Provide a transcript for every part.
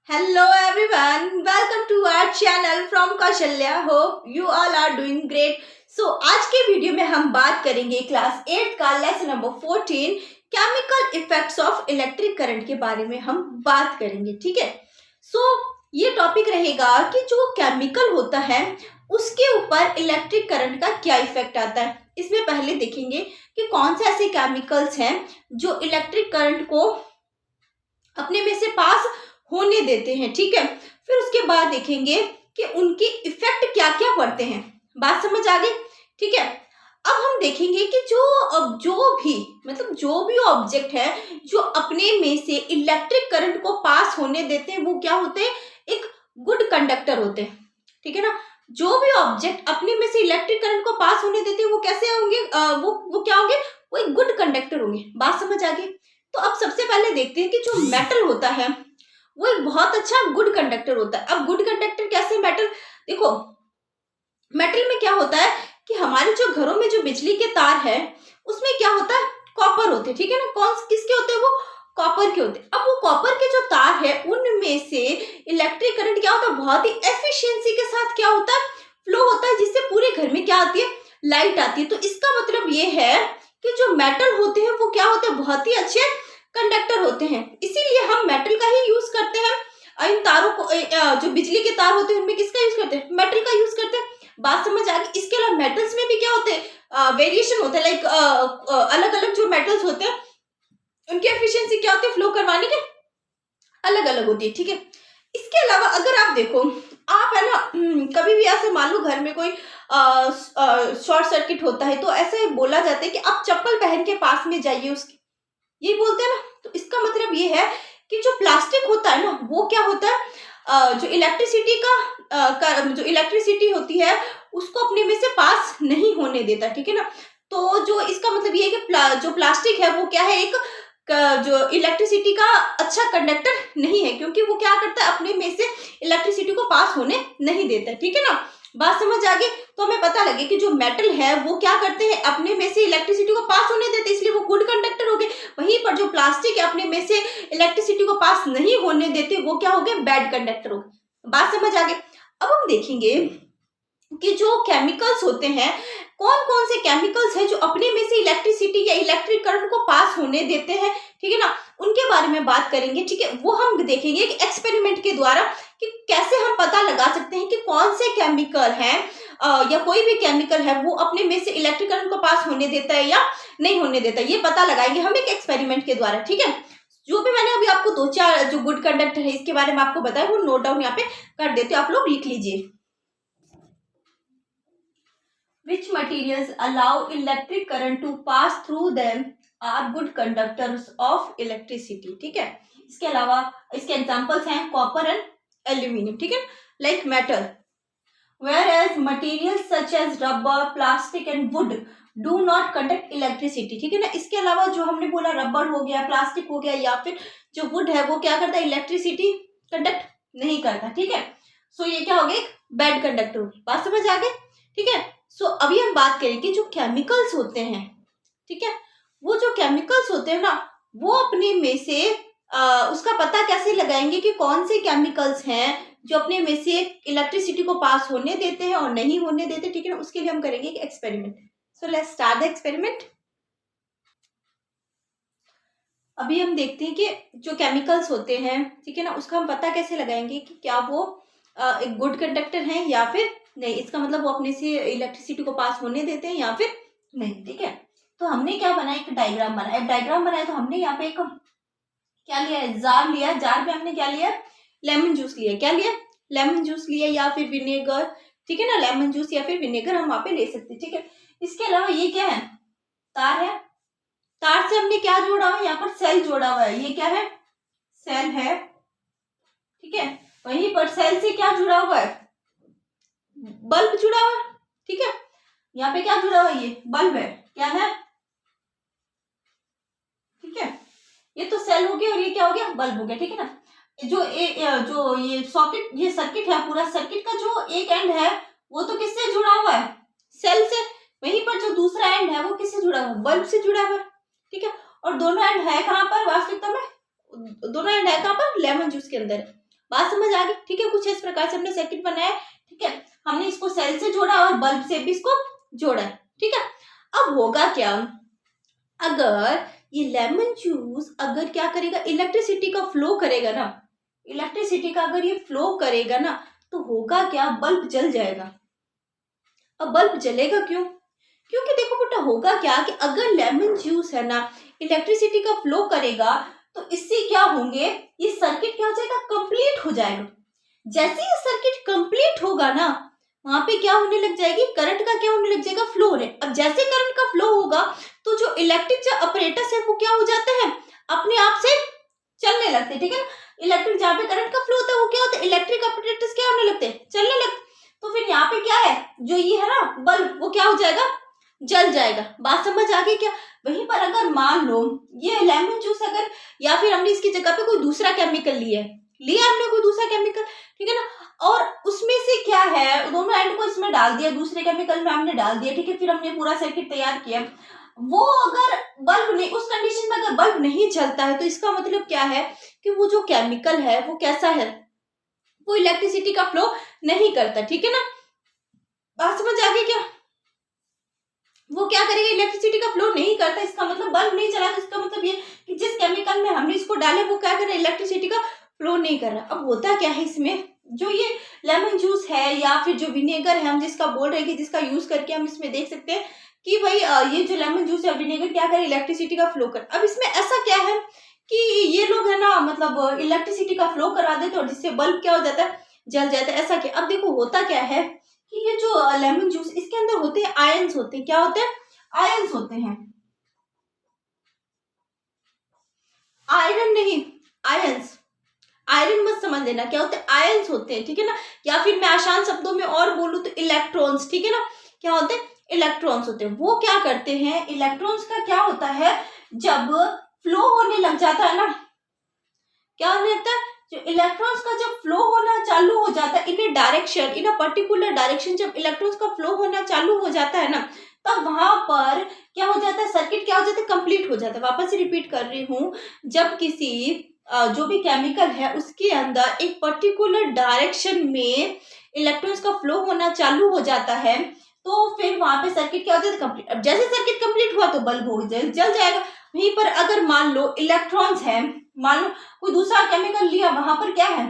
Hello everyone, welcome to our channel from Kaushalya. Hope you all are doing great. So आज के video में हम बात करेंगे क्लास 8 का lesson number 14 chemical effects of electric current के बारे में हम बात करेंगे. ठीक है. ये टॉपिक रहेगा कि जो केमिकल होता है उसके ऊपर इलेक्ट्रिक करंट का क्या इफेक्ट आता है. इसमें पहले देखेंगे कि कौन से ऐसे केमिकल्स हैं जो इलेक्ट्रिक करंट को अपने में से पास होने देते हैं. ठीक है. फिर उसके बाद देखेंगे कि उनके इफेक्ट क्या क्या पड़ते हैं. बात समझ आ गई. ठीक है. अब हम देखेंगे कि जो भी ऑब्जेक्ट है जो अपने में से इलेक्ट्रिक करंट को पास होने देते हैं वो क्या होते हैं, एक गुड कंडक्टर होते हैं. ठीक है ना. जो भी ऑब्जेक्ट अपने में से इलेक्ट्रिक करंट को पास होने देते हैं वो कैसे होंगे, वो क्या होंगे, वो एक गुड कंडक्टर होंगे. बात समझ आ गई. तो अब सबसे पहले देखते हैं कि जो मेटल होता है वो एक बहुत अच्छा गुड कंडक्टर होता है. अब गुड कंडक्टर कैसे, मेटल देखो, मेटल में क्या होता है कि हमारे जो घरों में जो बिजली के तार है उसमें क्या होता है, कॉपर होते हैं. ठीक है ना. किसके होते हैं, वो कॉपर के होते हैं. अब वो कॉपर के जो तार है उनमें से इलेक्ट्रिक करंट क्या होता है, बहुत ही एफिशिएंसी के साथ क्या होता है, फ्लो होता है, जिससे पूरे घर में क्या आती है, लाइट आती है. तो इसका मतलब ये है कि जो मेटल होते हैं वो क्या होते हैं, बहुत ही अच्छे कंडक्टर होते हैं. इसीलिए हम मेटल का ही यूज करते हैं. इन तारों को, जो बिजली के तार होते हैं उनमें किसका यूज करते हैं, मेटल का यूज करते हैं. बात समझ आ गई. इसके अलावा मेटल्स में भी क्या होते हैं, वेरिएशन होता है. लाइक अलग अलग जो मेटल्स होते हैं उनकी एफिशिएंसी क्या होती है, फ्लो करवाने के अलग अलग होती है. ठीक है. इसके अलावा अगर आप देखो, आप है ना, कभी भी ऐसे मान लो घर में कोई शॉर्ट सर्किट होता है तो ऐसे बोला जाता है कि आप चप्पल पहन के पास में जाइए उसके, यही बोलते हैं ना. तो इसका मतलब ये है कि जो प्लास्टिक होता है ना वो क्या होता है, जो इलेक्ट्रिसिटी होती है उसको अपने में से पास नहीं होने देता. ठीक है ना. तो जो इसका मतलब ये है कि जो प्लास्टिक है वो क्या है, एक जो इलेक्ट्रिसिटी का अच्छा कंडक्टर नहीं है, क्योंकि वो क्या करता है, अपने में से इलेक्ट्रिसिटी को पास होने नहीं देता. ठीक है ना. बात समझ आ गई. तो हमें पता लगे कि जो मेटल है वो क्या करते हैं, अपने में से इलेक्ट्रिसिटी को पास होने देते, इसलिए वो गुड कंडक्टर हो गए. वहीं पर जो प्लास्टिक है अपने में से इलेक्ट्रिसिटी को पास नहीं होने देते, वो क्या हो गए, बैड कंडक्टर हो गए. बात समझ आ गई. अब हम देखेंगे कि जो केमिकल्स होते हैं, कौन कौन से केमिकल्स हैं जो अपने में से इलेक्ट्रिसिटी या इलेक्ट्रिक करंट को पास होने देते हैं. ठीक है ना. उनके बारे में बात करेंगे. ठीक है. वो हम देखेंगे एक एक्सपेरिमेंट के द्वारा कि कैसे हम पता लगा सकते हैं कि कौन से केमिकल हैं या कोई भी केमिकल है वो अपने में से इलेक्ट्रिक करंट को पास होने देता है या नहीं होने देता. ये पता लगाएंगे हम एक एक्सपेरिमेंट के द्वारा. ठीक है. जो भी मैंने अभी आपको 2-4 जो गुड कंडक्टर है इसके बारे में आपको बताया वो नोट डाउन यहाँ पे कर देते हो, आप लोग लिख लीजिए. Which materials allow electric current to pass through them are good conductors of electricity. ठीक है. इसके अलावा इसके एग्जांपल्स हैं कॉपर एंड एल्यूमिनियम. ठीक है. Like metal, whereas materials such as rubber, plastic and wood do not conduct electricity. ठीक है ना. इसके अलावा जो हमने बोला रबर हो गया, प्लास्टिक हो गया या फिर जो वुड है वो क्या करता है, इलेक्ट्रिसिटी कंडक्ट नहीं करता. ठीक है. सो ये क्या हो गया, एक बैड कंडक्टर होगी. बात समझ आ गई. ठीक है. सो अभी हम बात करें कि जो केमिकल्स होते हैं, ठीक है, वो जो केमिकल्स होते हैं ना वो अपने में से उसका पता कैसे लगाएंगे कि कौन से केमिकल्स हैं जो अपने में से इलेक्ट्रिसिटी को पास होने देते हैं और नहीं होने देते. ठीक है ना. उसके लिए हम करेंगे एक experiment. So let's start the experiment. अभी हम देखते हैं कि जो केमिकल्स होते हैं, ठीक है ना, उसका हम पता कैसे लगाएंगे कि क्या वो एक गुड कंडक्टर है या फिर नहीं. इसका मतलब वो अपने से इलेक्ट्रिसिटी को पास होने देते हैं या फिर नहीं. ठीक है. तो हमने क्या बनाया, एक डायग्राम बनाया. डायग्राम बनाया तो हमने यहाँ पे एक क्या लिया है, जार लिया. जार पे हमने क्या लिया, लेमन जूस लिया. क्या लिया, लेमन जूस लिया या फिर विनेगर. ठीक है ना. लेमन जूस या फिर विनेगर हम वहां पे ले सकते हैं. ठीक है. इसके अलावा ये क्या है, तार है. तार से हमने क्या जोड़ा हुआ है, यहाँ पर सेल जोड़ा हुआ है. ये क्या है, सेल है. ठीक है. वहीं पर सेल से क्या जुड़ा हुआ है, बल्ब जुड़ा हुआ है. ठीक है. यहाँ पे क्या जुड़ा हुआ है, ये बल्ब है. क्या है, ठीक है. ये तो सेल हो गया और ये क्या हो गया, बल्ब हो गया. ठीक है ना. जो ये सॉकेट, ये सर्किट है, पूरा सर्किट का जो एक एंड है वो तो किससे जुड़ा हुआ है, सेल से. वहीं पर जो दूसरा एंड है वो किससे जुड़ा हुआ है, बल्ब से जुड़ा हुआ है. ठीक है. और दोनों एंड है कहाँ पर, वास्तविकता में दोनों एंड है कहाँ पर, लेमन जूस के अंदर. बात समझ आ गई, ठीक है। कुछ इस प्रकार से हमने सर्किट बनाया है, ठीक है। हमने इसको सेल से जोड़ा और बल्ब से भी इसको जोड़ा है, ठीक है। अब होगा क्या, अगर ये लेमन जूस अगर क्या करेगा, इलेक्ट्रिसिटी का फ्लो करेगा ना, इलेक्ट्रिसिटी का अगर ये फ्लो करेगा ना, तो होगा क्या, बल्ब जल जाएगा। अब बल्ब जलेगा क्यों, क्योंकि देखो बेटा होगा क्या कि अगर लेमन जूस है ना इलेक्ट्रिसिटी का फ्लो करेगा, तो इससे क्या होंगे, ये सर्किट क्या हो जाएगा, कंप्लीट हो जाएगा। जैसे ये सर्किट कंप्लीट होगा ना, वहां पे क्या होने लग जाएगी, करंट का क्या होने लग जाएगा, फ्लो होने। अब जैसे करंट का फ्लो होगा, तो जो इलेक्ट्रिक जो अपरेटस है वो क्या हो जाते हैं, अपने आप से चलने लगते हैं, ठीक है। इलेक्ट्रिक जहाँ पे करंट का फ्लो होता है वो क्या होता है, इलेक्ट्रिक अपरेटस क्या होने लगते हैं, चलने लगते। तो फिर यहाँ पे क्या है, जो ये है ना बल्ब, वो क्या हो जाएगा, जल जाएगा। बात समझ आ गई क्या। वहीं पर अगर मान लो ये लेमन जूस अगर, या फिर हमने इसकी जगह पे कोई दूसरा केमिकल लिया हमने कोई दूसरा केमिकल, ठीक है ना, और उसमें से क्या है, दोनों एंड को इसमें डाल दिया, दूसरे केमिकल में हमने डाल दिया, ठीक है। फिर हमने पूरा सर्किट तैयार किया, वो अगर बल्ब नहीं, उस कंडीशन में अगर बल्ब नहीं चलता है, तो इसका मतलब क्या है कि वो जो केमिकल है वो कैसा है, वो इलेक्ट्रिसिटी का फ्लो नहीं करता, ठीक है ना। बात समझ आ गई क्या। वो क्या करेगा, इलेक्ट्रिसिटी का फ्लो नहीं करता, इसका मतलब बल्ब नहीं चला, तो इसका मतलब ये कि जिस केमिकल में हमने इसको डाले वो क्या कर रहा है, इलेक्ट्रिसिटी का फ्लो नहीं कर रहा। अब होता क्या है इसमें, जो ये लेमन जूस है या फिर जो विनेगर है, हम जिसका बोल रहे हैं कि जिसका यूज करके हम इसमें देख सकते हैं कि भाई ये जो लेमन जूस है विनेगर क्या करे, इलेक्ट्रिसिटी का फ्लो कर। अब इसमें ऐसा क्या है कि ये लोग है ना, मतलब इलेक्ट्रिसिटी का फ्लो करा देते और जिससे बल्ब क्या हो जाता है, जल जाता है। ऐसा क्या, अब देखो होता क्या है कि ये जो लेमन जूस, इसके अंदर होते हैं आयंस, होते हैं, क्या होते हैं, आयंस होते हैं, आयरन नहीं, आयंस। आयरन मत समझ लेना, क्या होते हैं, आयंस होते हैं, ठीक है ना। या फिर मैं आसान शब्दों में और बोलूं तो इलेक्ट्रॉन्स, ठीक है ना। क्या होते हैं, इलेक्ट्रॉन्स होते हैं। वो क्या करते हैं, इलेक्ट्रॉन्स का क्या होता है, जब फ्लो होने लग जाता है ना, क्या होने लगता है, जो इलेक्ट्रॉन्स का जब फ्लो होना चालू हो जाता है in a direction, in a particular direction, जब इलेक्ट्रॉन्स का फ्लो होना चालू हो जाता है ना, तब वहां पर क्या हो जाता है, सर्किट क्या हो जाता है, कंप्लीट हो जाता है। वापस से रिपीट कर रही हूँ, जब किसी जो भी केमिकल है उसके अंदर एक पर्टिकुलर डायरेक्शन में इलेक्ट्रॉन्स का फ्लो होना चालू हो जाता है, तो फिर वहां पे सर्किट क्या हो जाता है, कंप्लीट। अब जैसे सर्किट कंप्लीट हुआ तो बल्ब हो जल जाएगा। वहीं पर अगर मान लो इलेक्ट्रॉन्स है, मान लो कोई दूसरा केमिकल लिया, वहां पर क्या है,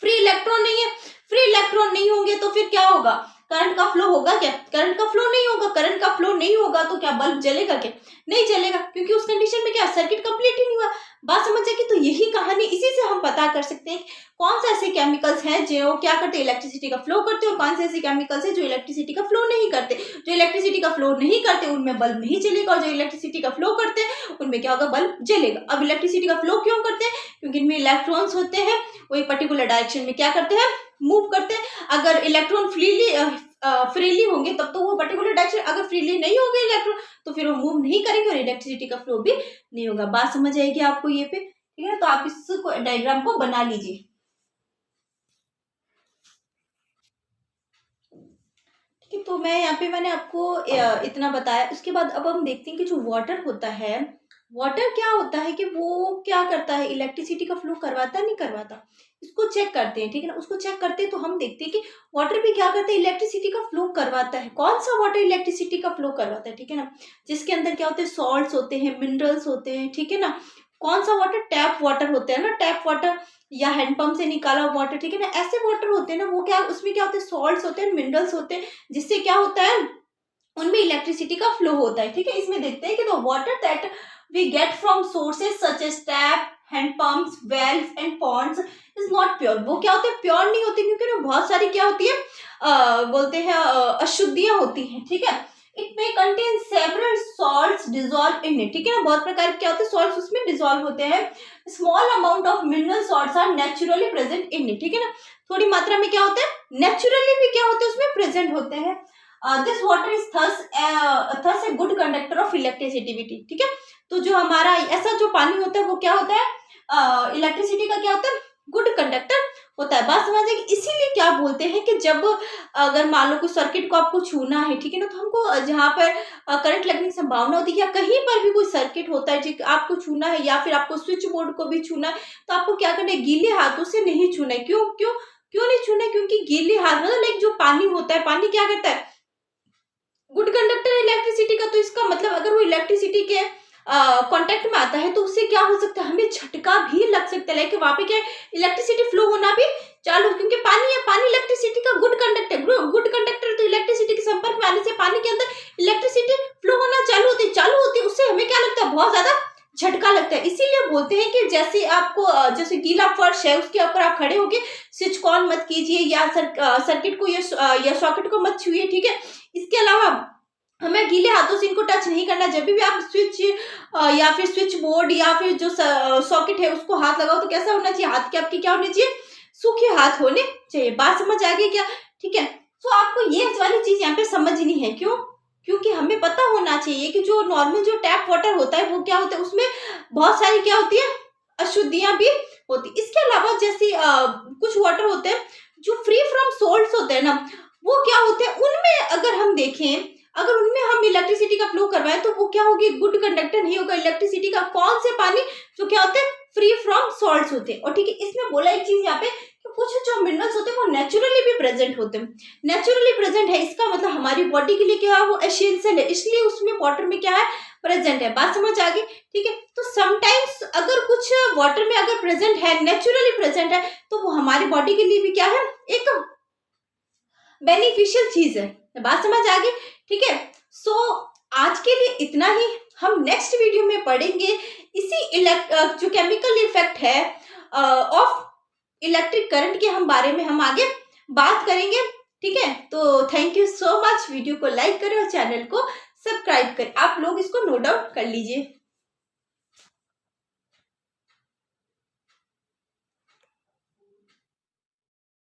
फ्री इलेक्ट्रॉन नहीं है। फ्री इलेक्ट्रॉन नहीं होंगे तो फिर क्या होगा, करंट का फ्लो होगा क्या, करंट का फ्लो नहीं होगा। करंट का फ्लो नहीं होगा तो क्या बल्ब जलेगा क्या, नहीं जलेगा, क्योंकि उस कंडीशन में क्या सर्किट कंप्लीट ही नहीं हुआ। बात समझ जाएगी। तो यही कहानी, इसी से हम पता कर सकते हैं कौन से ऐसे केमिकल्स हैं जो क्या करते हैं, इलेक्ट्रिसिटी का फ्लो करते हैं, और कौन से ऐसे केमिकल्स हैं जो इलेक्ट्रिसिटी का फ्लो नहीं करते। जो इलेक्ट्रिसिटी का फ्लो नहीं करते उनमें बल्ब नहीं जलेगा, और जो इलेक्ट्रिसिटी का फ्लो करते हैं उनमें क्या होगा, बल्ब जलेगा। अब इलेक्ट्रिसिटी का फ्लो क्यों करते हैं, क्योंकि इनमें इलेक्ट्रॉन्स होते हैं, वो एक पर्टिकुलर डायरेक्शन में क्या करते हैं, मूव करते हैं। अगर इलेक्ट्रॉन फ्रीली होंगे तब तो वो पर्टिकुलर डायरेक्शन, अगर फ्रीली नहीं होंगे इलेक्ट्रॉन तो फिर वो मूव नहीं करेंगे और इलेक्ट्रिसिटी का फ्लो भी नहीं होगा। बात समझ आएगी आपको ये पे, ठीक है। तो आप इस डायग्राम को बना लीजिए, ठीक है। तो मैं यहाँ पे मैंने आपको इतना बताया। उसके बाद अब हम देखते हैं कि जो वाटर होता है, वाटर क्या होता है कि वो क्या करता है, इलेक्ट्रिसिटी का फ्लो करवाता है नहीं करवाता, इसको चेक करते हैं, ठीक है ना। उसको चेक करते हैं तो हम देखते हैं कि वाटर भी क्या करता है, इलेक्ट्रिसिटी का फ्लो करवाता है। कौन सा वाटर इलेक्ट्रिसिटी का फ्लो करवाता है, ठीक है ना, जिसके अंदर क्या होते हैं, सॉल्ट्स होते हैं, मिनरल्स होते हैं, ठीक है ना। कौन सा वाटर, टैप वाटर होते हैं ना, टैप वाटर या हैंडपंप से निकाला वाटर, ठीक है ना। ऐसे वाटर होते हैं ना, वो क्या, उसमें क्या होते हैं, सॉल्ट्स होते हैं, मिनरल्स होते हैं, जिससे क्या होता है, उनमें इलेक्ट्रिसिटी का फ्लो होता है, ठीक है। इसमें देखते हैं कि the water that we get from sources such as tap, hand pumps, wells and ponds is not pure. वो क्या होते हैं, प्योर नहीं होते, क्योंकि ना बहुत सारी क्या होती है, बोलते हैं अशुद्धियां होती हैं, ठीक है। It may contain several salts dissolve in it, ठीक है ना। बहुत प्रकार के क्या होते हैं, सॉल्ट्स उसमें डिजॉल्व होते हैं। Small amount of mineral salts are naturally present in it, ठीक है ना। थोड़ी मात्रा में क्या होते हैं, नेचुरली भी क्या होते हैं, उसमें प्रेजेंट होते हैं। This water is thus a good conductor of electricity, ठीक है। तो जो हमारा ऐसा जो पानी होता है वो क्या होता है, इलेक्ट्रिसिटी का क्या होता है, गुड कंडक्टर होता होता है, बात समझ आएगी। इसीलिए क्या बोलते हैं कि जब अगर मान लो कोई सर्किट को आपको छूना है, ठीक है ना, तो हमको जहाँ पर करंट लगने की संभावना होती है या कहीं पर भी कोई सर्किट होता है जो आपको छूना है या फिर आपको स्विच बोर्ड को भी छूना है, तो आपको क्या करना है, गीले हाथों से नहीं छूना है। क्यों क्यों क्यों नहीं छूना है? क्योंकि गीले हाथ मतलब लाइक जो पानी होता है, पानी क्या करता है, गुड कंडक्टर इलेक्ट्रिसिटी का। तो इसका मतलब अगर वो इलेक्ट्रिसिटी के कांटेक्ट में आता है तो उससे क्या हो सकता है, हमें झटका भी लग सकता है। लाइक वहां पे क्या इलेक्ट्रिसिटी फ्लो होना भी चालू, क्योंकि पानी है, पानी इलेक्ट्रिसिटी का गुड कंडक्टर, गुड कंडक्टर। तो इलेक्ट्रिसिटी के संपर्क में आने से पानी के अंदर इलेक्ट्रिसिटी फ्लो होना चालू होती है। उससे हमें क्या लगता है, बहुत ज्यादा झटका लगता है। इसीलिए बोलते हैं कि जैसे आपको जैसे गीला फर्श है उसके ऊपर आप खड़े होके स्विच को ऑन मत कीजिए या सर्किट को या सॉकेट को मत छुइए, ठीक है। इसके अलावा हमें गीले हाथों से इनको टच नहीं करना। जब भी आप स्विच या फिर स्विच बोर्ड या फिर जो सॉकेट है उसको हाथ लगाओ तो कैसा होना चाहिए, हाथ के आपके क्या होने चाहिए, सूखे हाथ होने चाहिए। बात समझ आ गई क्या? ठीक है। तो आपको ये वाली चीज यहाँ पे समझनी है। क्यों? क्योंकि हमें पता होना चाहिए कि जो नॉर्मल जो टैप वाटर होता है वो क्या होता है, उसमें बहुत सारी क्या होती है, अशुद्धियां भी होती। इसके अलावा जैसे कुछ वाटर होते हैं जो फ्री फ्रॉम सोल्ट्स होते हैं ना, वो क्या होते हैं, उनमें अगर हम देखें, अगर उनमें हम इलेक्ट्रिसिटी का फ्लो करवाएं तो वो क्या होगी, गुड कंडक्टर नहीं होगा इलेक्ट्रिसिटी का। कौन से पानी जो क्या होते हैं, फ्री फ्रॉम सॉल्ट्स होते हैं। और ठीक है, इसमें बोला एक चीज यहाँ पे कि कुछ जो मिनरल्स होते हैं वो नेचुरली भी प्रेजेंट होते हैं। नेचुरली प्रेजेंट है, इसका मतलब हमारी बॉडी के लिए क्या है, वो एसेंशियल है, इसलिए उसमें वाटर में क्या है, प्रेजेंट है। बात समझ आ गई? ठीक है। तो समटाइम्स अगर कुछ वाटर में अगर प्रेजेंट है, नेचुरली प्रेजेंट है, तो वो हमारी बॉडी के लिए भी क्या है, एक बेनिफिशियल चीज है। बात समझ आ गई? ठीक है। सो आज के लिए इतना ही। हम नेक्स्ट वीडियो में पढ़ेंगे इसी जो केमिकल इफेक्ट है ऑफ इलेक्ट्रिक करंट के हम बारे में हम आगे बात करेंगे। ठीक है। तो thank you so much. Video को लाइक करें और चैनल को सब्सक्राइब करें। आप लोग इसको नोट डाउन कर लीजिए।